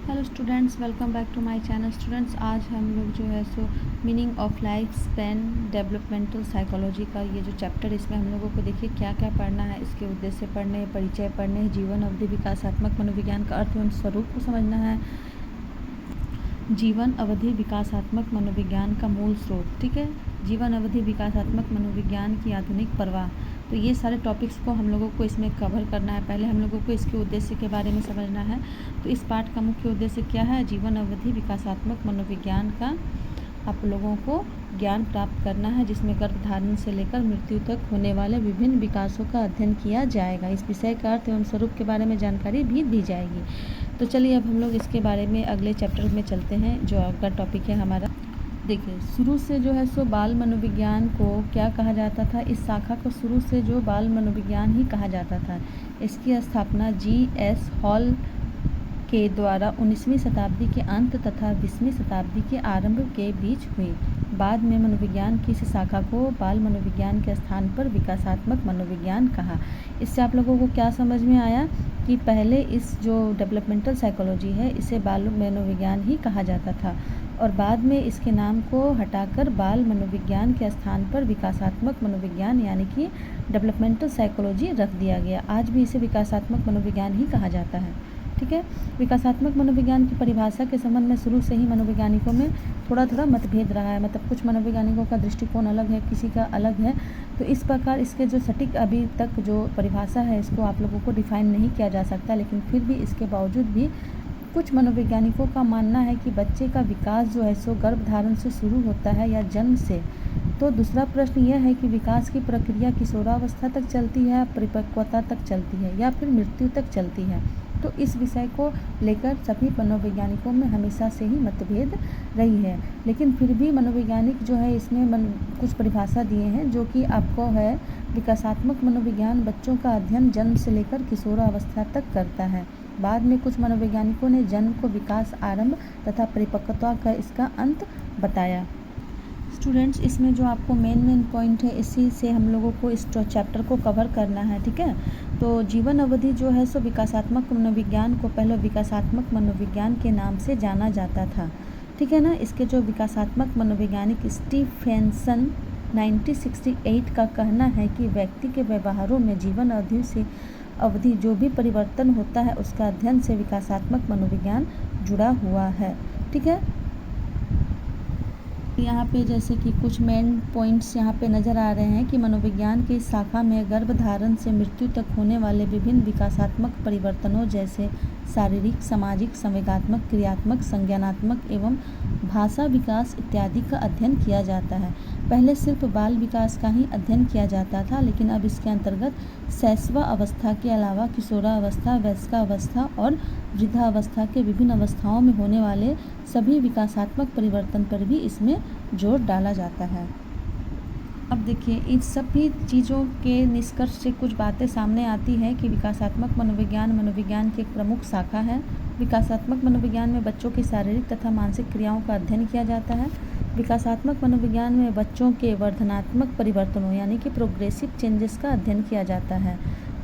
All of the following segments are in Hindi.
Hello students, welcome back to my channel. Students, आज हम लोग जो है so meaning of life span developmental psychology का ये जो चैप्टर, इसमें हम लोगों को देखिए क्या क्या पढ़ना है। इसके उद्देश्य पढ़ने हैं, परिचय पढ़ने हैं, जीवन अवधि विकासात्मक मनोविज्ञान का अर्थ एवं स्वरूप को समझना है, जीवन अवधि विकासात्मक मनोविज्ञान का मूल स्रोत, ठीक है, जीवन अवधि विकासात्मक मनोविज्ञान की आधुनिक प्रवाह। तो ये सारे टॉपिक्स को हम लोगों को इसमें कवर करना है। पहले हम लोगों को इसके उद्देश्य के बारे में समझना है। तो इस पाठ का मुख्य उद्देश्य क्या है? जीवन अवधि विकासात्मक मनोविज्ञान का आप लोगों को ज्ञान प्राप्त करना है, जिसमें गर्भधारण से लेकर मृत्यु तक होने वाले विभिन्न विकासों का अध्ययन किया जाएगा। इस विषय का अर्थ एवं स्वरूप के बारे में जानकारी भी दी जाएगी। तो चलिए अब हम लोग इसके बारे में अगले चैप्टर में चलते हैं, जो अगला टॉपिक है हमारा। देखिए, शुरू से जो है सो बाल मनोविज्ञान को क्या कहा जाता था? इस शाखा को शुरू से जो बाल मनोविज्ञान ही कहा जाता था। इसकी स्थापना G.S. हॉल के द्वारा 19वीं शताब्दी के अंत तथा 20वीं शताब्दी के आरंभ के बीच हुई। बाद में मनोविज्ञान की इस शाखा को बाल मनोविज्ञान के स्थान पर विकासात्मक मनोविज्ञान कहा। इससे आप लोगों को क्या समझ में आया कि पहले इस जो डेवलपमेंटल साइकोलॉजी है, इसे बाल मनोविज्ञान ही कहा जाता था और बाद में इसके नाम को हटाकर बाल मनोविज्ञान के स्थान पर विकासात्मक मनोविज्ञान यानी कि डेवलपमेंटल साइकोलॉजी रख दिया गया। आज भी इसे विकासात्मक मनोविज्ञान ही कहा जाता है, ठीक है। विकासात्मक मनोविज्ञान की परिभाषा के संबंध में शुरू से ही मनोवैज्ञानिकों में थोड़ा मतभेद रहा है। मतलब कुछ मनोवैज्ञानिकों का दृष्टिकोण अलग है, किसी का अलग है। तो इस प्रकार इसके जो सटीक अभी तक जो परिभाषा है, इसको आप लोगों को डिफाइन नहीं किया जा सकता, लेकिन फिर भी इसके बावजूद भी कुछ मनोवैज्ञानिकों का मानना है कि बच्चे का विकास जो है सो गर्भधारण से शुरू होता है या जन्म से। तो दूसरा प्रश्न यह है कि विकास की प्रक्रिया किशोरावस्था तक चलती है, परिपक्वता तक चलती है या फिर मृत्यु तक चलती है। तो इस विषय को लेकर सभी मनोवैज्ञानिकों में हमेशा से ही मतभेद रही है, लेकिन फिर भी मनोवैज्ञानिक जो है इसमें कुछ परिभाषा दिए हैं, जो कि आपको है विकासात्मक मनोविज्ञान बच्चों का अध्ययन जन्म से लेकर किशोरावस्था तक करता है। बाद में कुछ मनोवैज्ञानिकों ने जन्म को विकास आरंभ तथा परिपक्वता का इसका अंत बताया। स्टूडेंट्स, इसमें जो आपको मेन पॉइंट है, इसी से हम लोगों को इस चैप्टर को कवर करना है, ठीक है। तो जीवन अवधि जो है सो विकासात्मक मनोविज्ञान को पहले विकासात्मक मनोविज्ञान के नाम से जाना जाता था, ठीक है ना। इसके जो विकासात्मक मनोवैज्ञानिक स्टीफेंसन 1968 का कहना है कि व्यक्ति के व्यवहारों में जीवन अवधि जो भी परिवर्तन होता है, उसका अध्ययन से विकासात्मक मनोविज्ञान जुड़ा हुआ है, ठीक है। यहाँ पे जैसे कि कुछ मेन पॉइंट्स यहाँ पे नज़र आ रहे हैं कि मनोविज्ञान की इस शाखा में गर्भधारण से मृत्यु तक होने वाले विभिन्न विकासात्मक परिवर्तनों जैसे शारीरिक, सामाजिक, संवेगात्मक, क्रियात्मक, संज्ञानात्मक एवं भाषा विकास इत्यादि का अध्ययन किया जाता है। पहले सिर्फ बाल विकास का ही अध्ययन किया जाता था, लेकिन अब इसके अंतर्गत शैशवा अवस्था के अलावा किशोरावस्था, वयस्कावस्था और वृद्धावस्था के विभिन्न अवस्थाओं में होने वाले सभी विकासात्मक परिवर्तन पर भी इसमें जोर डाला जाता है। अब देखिए, इन सभी चीज़ों के निष्कर्ष से कुछ बातें सामने आती हैं कि विकासात्मक मनोविज्ञान की एक प्रमुख शाखा है। विकासात्मक मनोविज्ञान में बच्चों की शारीरिक तथा मानसिक क्रियाओं का अध्ययन किया जाता है। विकासात्मक मनोविज्ञान में बच्चों के वर्धनात्मक परिवर्तनों यानी कि प्रोग्रेसिव चेंजेस का अध्ययन किया जाता है।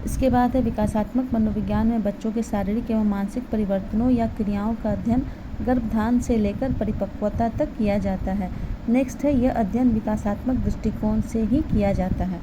इसके बाद है विकासात्मक मनोविज्ञान में बच्चों के शारीरिक एवं मानसिक परिवर्तनों या क्रियाओं का अध्ययन गर्भधारण से लेकर परिपक्वता तक किया जाता है। नेक्स्ट है, यह अध्ययन विकासात्मक दृष्टिकोण से ही किया जाता है।